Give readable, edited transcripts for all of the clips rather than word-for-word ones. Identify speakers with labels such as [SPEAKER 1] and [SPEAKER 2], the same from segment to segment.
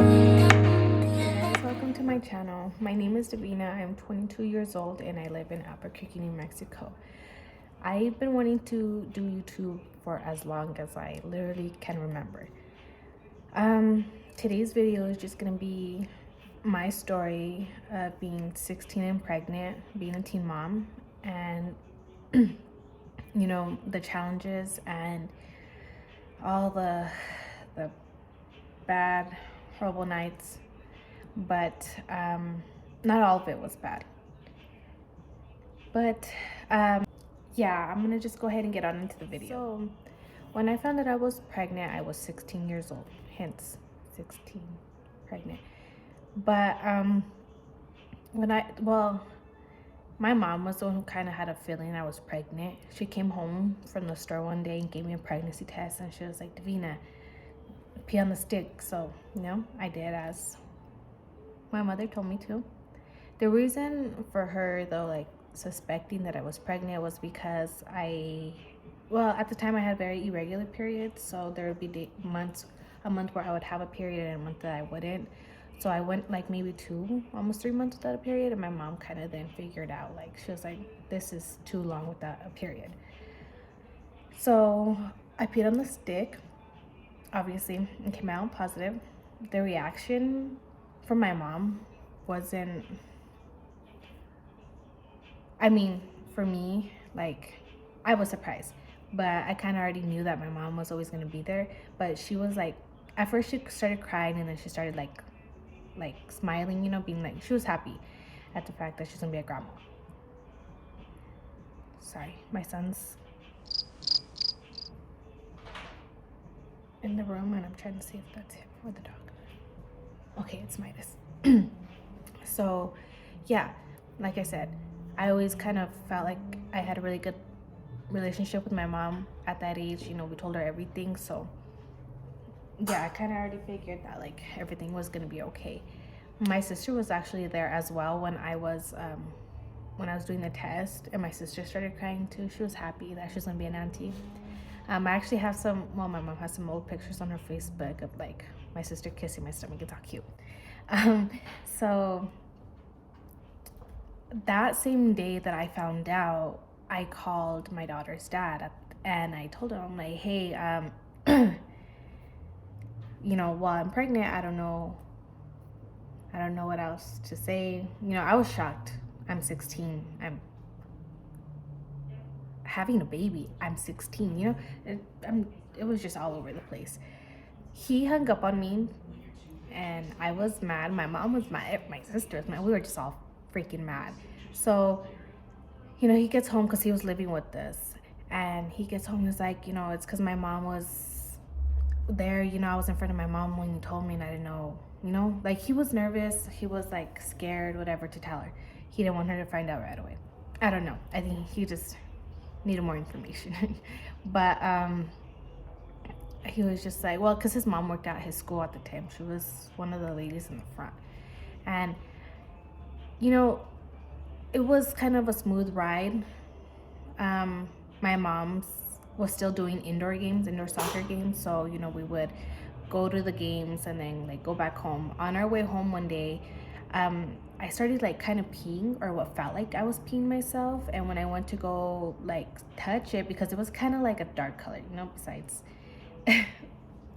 [SPEAKER 1] Hey guys, welcome to my channel. My name is Davina. I'm 22 years old and I live in Albuquerque, New Mexico. I've been wanting to do YouTube for as long as I literally can remember. Today's video is just gonna be my story of being 16 and pregnant, being a teen mom, and the challenges and all the bad, horrible nights, but not all of it was bad. But yeah, I'm gonna just go ahead and get on into the video. So when I found that I was pregnant, I was 16 years old, hence 16 pregnant. But my mom was the one who kind of had a feeling I was pregnant. She came home from the store one day and gave me a pregnancy test, and she was like, Davina, pee on the stick. So I did as my mother told me to. The reason for her, though, like suspecting that I was pregnant was because at the time I had very irregular periods. So there would be a month where I would have a period and a month that I wouldn't. So I went like maybe almost 3 months without a period, and my mom kind of then figured out, like, she was like, this is too long without a period. So I peed on the stick, obviously, and came out positive. The reaction from my mom wasn't, for me, like, I was surprised, but I kind of already knew that my mom was always going to be there. But she was like, at first she started crying, and then she started like smiling, being like, she was happy at the fact that she's going to be a grandma. Sorry, my son's in the room, and I'm trying to see if that's him or the dog. Okay, it's Midas. So, yeah, like I said, I always kind of felt like I had a really good relationship with my mom at that age. We told her everything. So, yeah, I kind of already figured that, like, everything was going to be okay. My sister was actually there as well when I was doing the test, and my sister started crying too. She was happy that she was going to be an auntie. I actually have my mom has some old pictures on her Facebook of, like, my sister kissing my stomach. It's all cute. So that same day that I found out, I called my daughter's dad and I told him, I'm like, hey, while I'm pregnant, I don't know what else to say. I was shocked. I'm 16. I'm having a baby. I'm 16. It was just all over the place. He hung up on me, and I was mad. My mom was mad. My sister was mad. We were just all freaking mad. So, he gets home because he was living with us, and he gets home. He's like, it's because my mom was there. I was in front of my mom when you told me, and I didn't know. Like, he was nervous. He was like scared, whatever, to tell her. He didn't want her to find out right away. I don't know. I think he just needed more information. But he was just like, well, because his mom worked at his school at the time. She was one of the ladies in the front. And, it was kind of a smooth ride. My mom's was still doing indoor soccer games. So, we would go to the games and then, like, go back home. On our way home one day, I started, like, kind of peeing, or what felt like I was peeing myself. And when I went to go, like, touch it, because it was kind of like a dark color, besides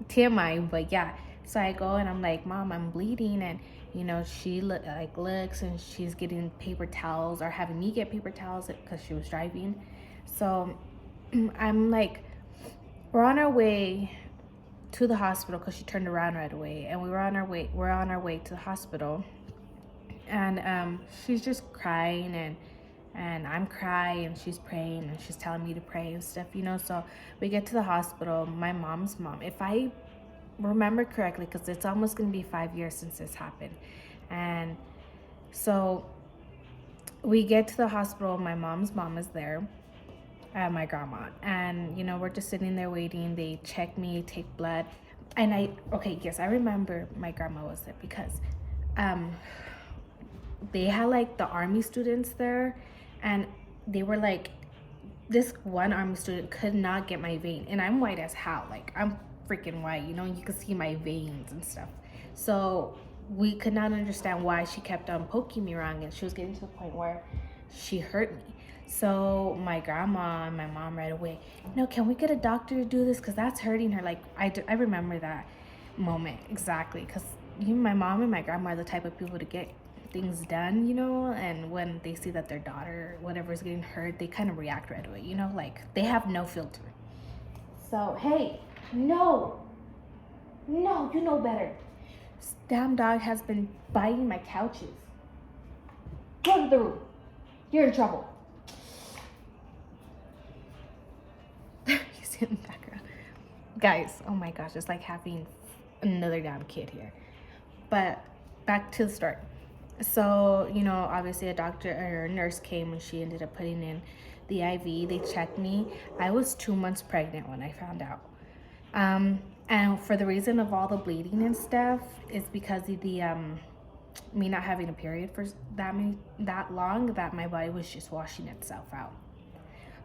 [SPEAKER 1] TMI, but yeah. So I go and I'm like, Mom, I'm bleeding. And she looks, and she's getting paper towels, or having me get paper towels because she was driving. So I'm like, we're on our way to the hospital because she turned around right away, and we're on our way to the hospital. And she's just crying, and I'm crying, and she's praying, and she's telling me to pray and stuff. So we get to the hospital. My mom's mom, if I remember correctly, because it's almost going to be 5 years since this happened. And so we get to the hospital. My mom's mom is there, my grandma, and we're just sitting there waiting. They check me, take blood, and I remember my grandma was there because they had, like, the army students there, and they were like, this one army student could not get my vein, and I'm white as hell. Like, I'm freaking white, you can see my veins and stuff. So we could not understand why she kept on poking me wrong, and she was getting to the point where she hurt me. So my grandma and my mom right away, no, can we get a doctor to do this? Because that's hurting her. Like, I remember that moment exactly. Because my mom and my grandma are the type of people to get things done, and when they see that their daughter, whatever, is getting hurt, they kind of react right away, like they have no filter. So, hey, no, no, you know better. This damn dog has been biting my couches. Go to the room. You're in trouble. You see in the background. Guys, oh my gosh, it's like having another damn kid here. But back to the story. So, obviously a doctor or a nurse came and she ended up putting in the IV. They checked me. I was 2 months pregnant when I found out. And for the reason of all the bleeding and stuff, it's because of the me not having a period for that long, that my body was just washing itself out.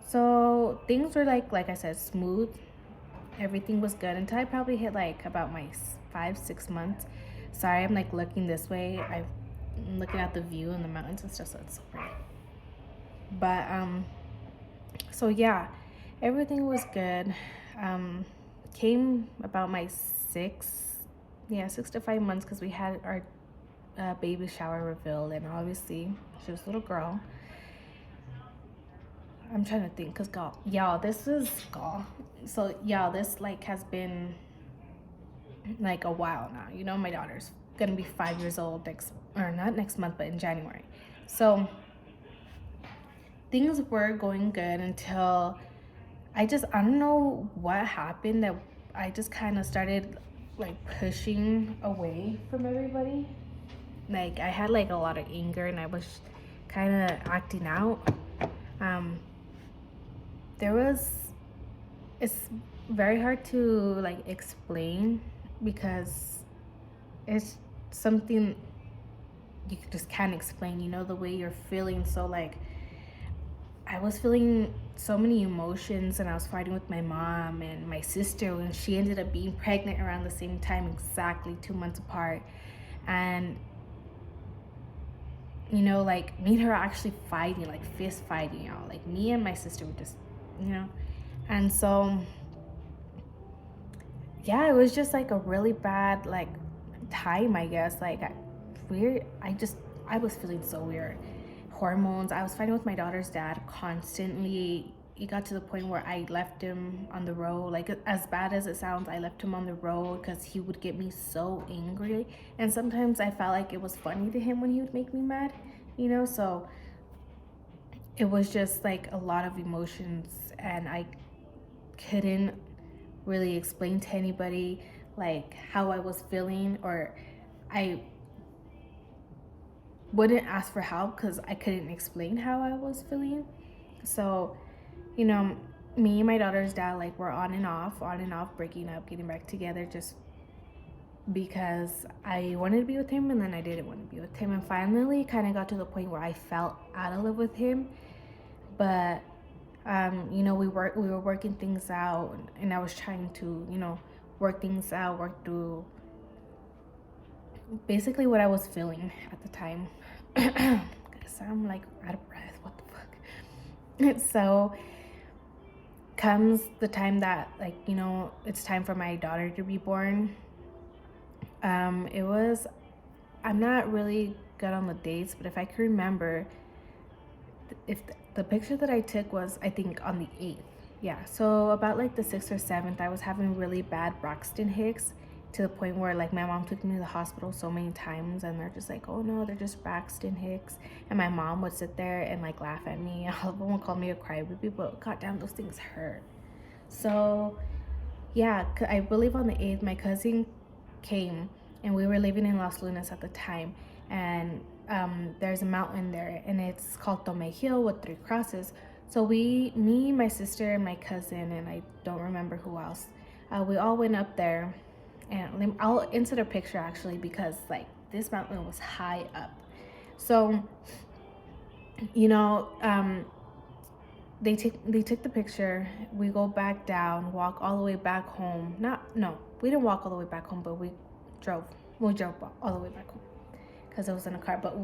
[SPEAKER 1] So things were like I said, smooth. Everything was good until I probably hit like about my 5-6 months. Sorry, I'm like looking this way. I'm looking at the view and the mountains and stuff, so it's so pretty. But so yeah, everything was good. Came about my 6 to 5 months, because we had our baby shower reveal, and obviously she was a little girl. I'm trying to think, because y'all, this like has been like a while now. My daughter's gonna be 5 years old not next month, but in January. So things were going good until I don't know what happened, that I just kind of started like pushing away from everybody. Like, I had like a lot of anger and I was kind of acting out. It's very hard to like explain, because it's something you just can't explain, the way you're feeling. So like, I was feeling so many emotions, and I was fighting with my mom and my sister when she ended up being pregnant around the same time, exactly 2 months apart. And like, me and her actually fighting, like fist fighting, y'all. Like, me and my sister were just, and so yeah, it was just like a really bad like time, I guess. Like, I was feeling so weird. Hormones. I was fighting with my daughter's dad constantly. It got to the point where I left him on the road. Like, as bad as it sounds, I left him on the road because he would get me so angry. And sometimes I felt like it was funny to him when he would make me mad, So it was just like a lot of emotions, and I couldn't really explain to anybody like how I was feeling, or I wouldn't ask for help because I couldn't explain how I was feeling. So, me and my daughter's dad, like, we're on and off, breaking up, getting back together, just because I wanted to be with him and then I didn't want to be with him. And finally kind of got to the point where I felt out of love with him. But we were working things out, and I was trying to, work things out, work through basically what I was feeling at the time. So I'm like out of breath. What the fuck? So comes the time that, like, it's time for my daughter to be born. I'm not really good on the dates, but if I can remember, if the picture that I took was, I think, on the 8th. Yeah, so about like the 6th or 7th, I was having really bad Braxton Hicks, to the point where like my mom took me to the hospital so many times, and they're just like, oh no, they're just Braxton Hicks. And my mom would sit there and like laugh at me. All of them would call me a crybaby, but goddamn, those things hurt. So yeah, I believe on the 8th, my cousin came, and we were living in Los Lunas at the time. And there's a mountain there, and it's called Tomei Hill with 3 crosses. So me, my sister, and my cousin, and I don't remember who else, we all went up there. And I'll insert a picture, actually, because like this mountain was high up. So they took the picture. We go back down, walk all the way back home. We didn't walk all the way back home, but we drove. We drove all the way back home because it was in a car. But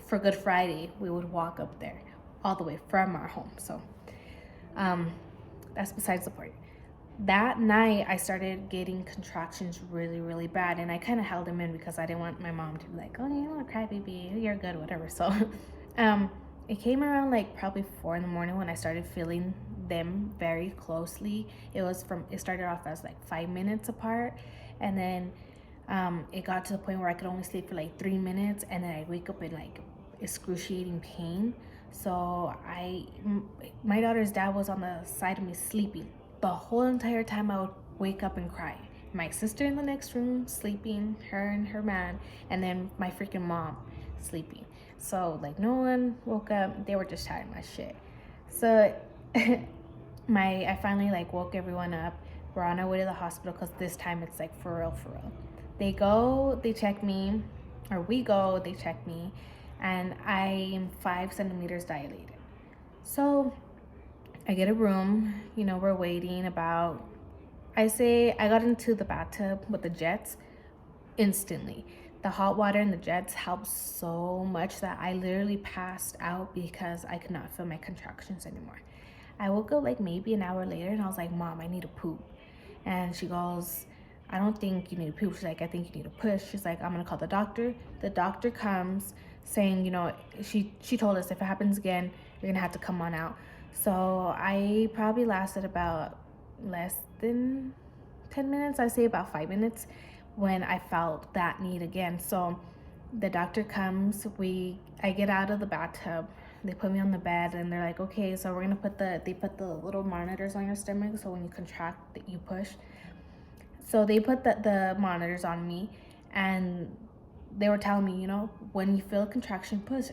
[SPEAKER 1] for Good Friday, we would walk up there all the way from our home. So that's besides the point. That night, I started getting contractions really, really bad, and I kind of held them in because I didn't want my mom to be like, "Oh, you're not a crybaby, you're good, whatever." So, it came around like probably 4 in the morning when I started feeling them very closely. It started off as like 5 minutes apart, and then it got to the point where I could only sleep for like 3 minutes, and then I wake up in like excruciating pain. So my daughter's dad was on the side of me sleeping. The whole entire time I would wake up and cry. My sister in the next room sleeping, her and her man, and then my freaking mom sleeping. So like no one woke up. They were just chatting my shit. So I finally like woke everyone up. We're on our way to the hospital because this time it's like for real, for real. They check me, or we go, they check me, and I am 5 centimeters dilated. So I get a room, we're waiting about, I got into the bathtub with the jets instantly. The hot water and the jets helped so much that I literally passed out because I could not feel my contractions anymore. I woke up like maybe an hour later and I was like, Mom, I need to poop. And she goes, I don't think you need to poop. She's like, I think you need to push. She's like, I'm gonna call the doctor. The doctor comes saying, she told us if it happens again, you're gonna have to come on out. So I probably lasted about less than 10 minutes. I say about 5 minutes when I felt that need again. So the doctor comes, I get out of the bathtub, they put me on the bed, and they're like, okay, so we're gonna they put the little monitors on your stomach, so when you contract that you push. So they put the monitors on me, and they were telling me, when you feel a contraction, push.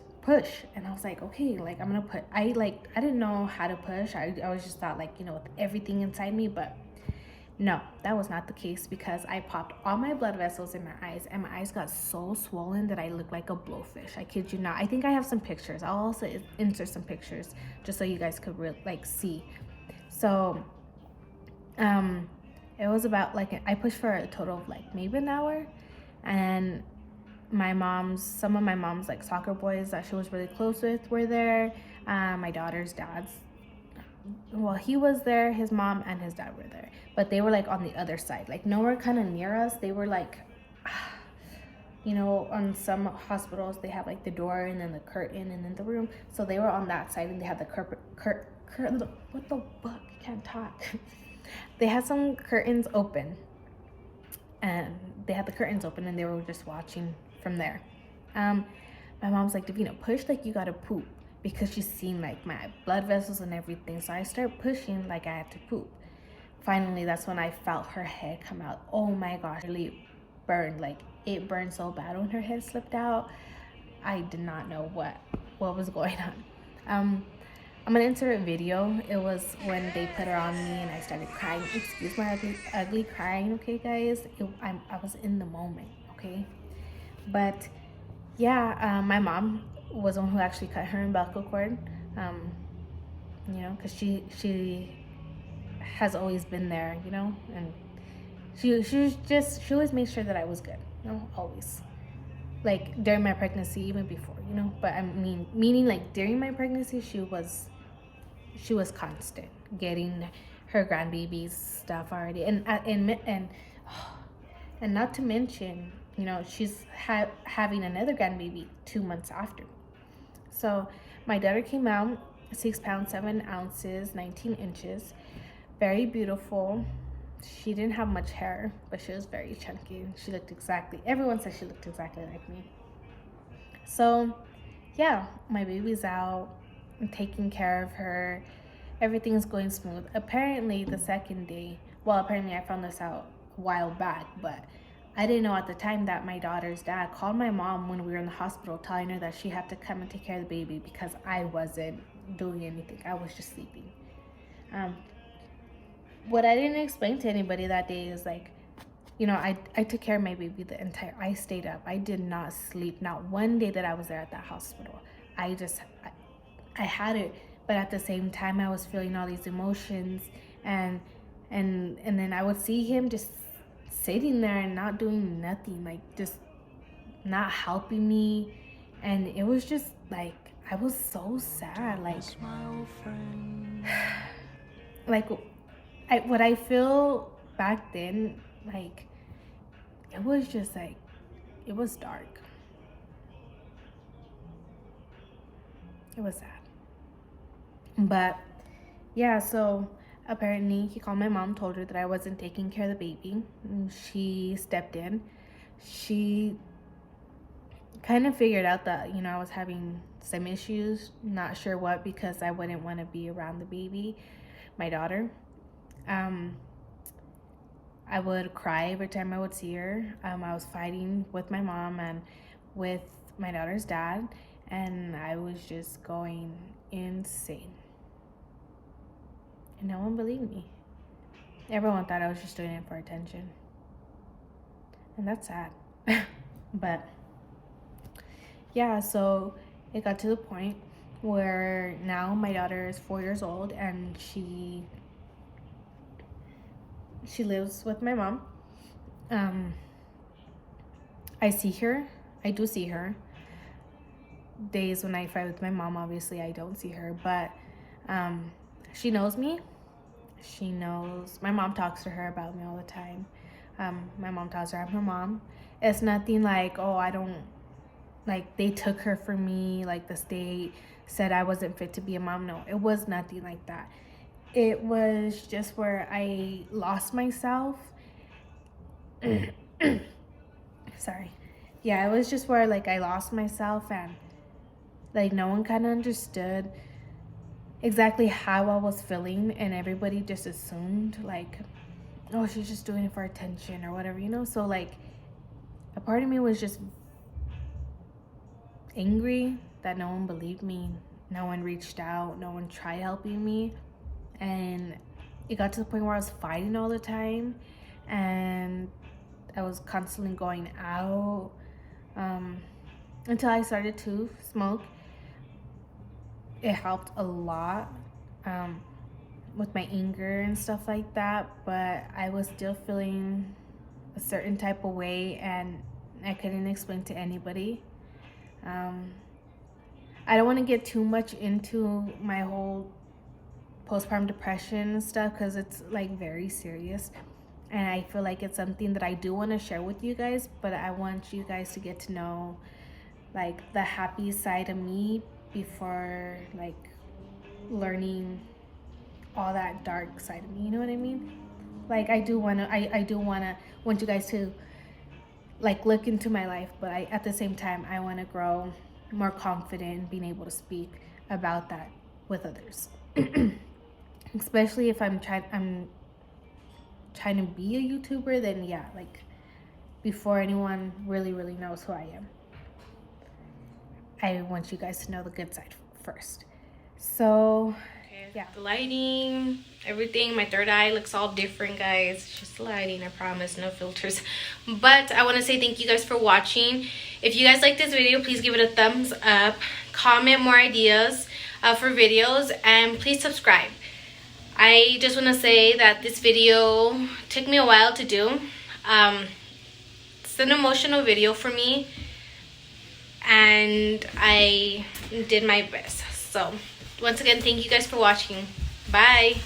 [SPEAKER 1] And I was like, okay, like I'm gonna put, I didn't know how to push. I was just thought like, with everything inside me, but no, that was not the case because I popped all my blood vessels in my eyes, and my eyes got so swollen that I looked like a blowfish. I kid you not. I think I have some pictures. I'll also insert some pictures just so you guys could see. So, it was about like, I pushed for a total of like maybe an hour, and some of my mom's like soccer boys that she was really close with were there. My daughter's dad's, well, he was there, his mom and his dad were there, but they were like on the other side, like nowhere kind of near us. They were like, on some hospitals they have like the door and then the curtain and then the room, so they were on that side, and they had the what the fuck, I can't talk. They had some curtains open, and they were just watching from there. My mom's like, Davina, push like you gotta poop, because she's seen like my blood vessels and everything. So I start pushing like I had to poop. Finally, that's when I felt her head come out. Oh my gosh, it really burned. Like it burned so bad when her head slipped out. I did not know what was going on. I'm gonna insert a video. It was when they put her on me and I started crying. Excuse my ugly crying, okay, guys? I was in the moment, okay? But yeah, my mom was the one who actually cut her umbilical cord, because she has always been there, and she always made sure that I was good, always. Like during my pregnancy, even before, but I mean, meaning like during my pregnancy, she was constant, getting her grandbaby's stuff already, and not to mention, she's having another grandbaby 2 months after. So my daughter came out 6 pounds 7 ounces 19 inches, very beautiful. She didn't have much hair, but she was very chunky. Everyone said she looked exactly like me. So yeah, my baby's out. I'm taking care of her. Everything's going smooth. Apparently the second day, apparently I found this out a while back, but I didn't know at the time that my daughter's dad called my mom when we were in the hospital, telling her that she had to come and take care of the baby because I wasn't doing anything. I was just sleeping. What I didn't explain to anybody that day is like, I took care of my baby I stayed up. I did not sleep, not one day that I was there at that hospital. I had it, but at the same time I was feeling all these emotions, and then I would see him just sitting there and not doing nothing, like just not helping me. And it was just like, I was so sad. Like what I feel back then, like it was just like, it was dark. It was sad. But yeah, so apparently he called my mom, told her that I wasn't taking care of the baby, and she stepped in. She kind of figured out that, you know, I was having some issues, not sure what, because I wouldn't want to be around the baby, my daughter. I would cry every time I would see her. I was fighting with my mom and with my daughter's dad, and I was just going insane. And no one believed me. Everyone thought I was just doing it for attention. And that's sad. But yeah, so it got to the point where now my daughter is 4 years old, and she lives with my mom. I see her. I do see her. Days when I fight with my mom, obviously I don't see her, but she knows me. She knows. My mom talks to her about me all the time. My mom tells her I'm her mom. It's nothing like, oh, I don't, like they took her from me, like the state said I wasn't fit to be a mom. No, it was nothing like that. It was just where I lost myself. Sorry. Yeah, it was just where like I lost myself, and like no one kind of understood exactly how I was feeling, and everybody just assumed like, oh, she's just doing it for attention or whatever, you know? So like a part of me was just angry that no one believed me, no one reached out, no one tried helping me. And it got to the point where I was fighting all the time, and I was constantly going out, until I started to smoke. It helped a lot with my anger and stuff like that, but I was still feeling a certain type of way, and I couldn't explain to anybody. I don't want to get too much into my whole postpartum depression and stuff, because it's like very serious, and I feel like it's something that I do want to share with you guys, but I want you guys to get to know like the happy side of me before like learning all that dark side of me, you know what I mean? Like I do want you guys to like look into my life, but at the same time I want to grow more confident in being able to speak about that with others. Especially if I'm trying to be a YouTuber, then yeah, like before anyone really knows who I am, I want you guys to know the good side first. So yeah, the lighting, everything, my third eye looks all different, guys. It's just lighting, I promise, no filters. But I want to say thank you guys for watching. If you guys like this video, please give it a thumbs up, comment more ideas for videos, and please subscribe. I just want to say that this video took me a while to do. It's an emotional video for me, and I did my best. So once again, thank you guys for watching. Bye.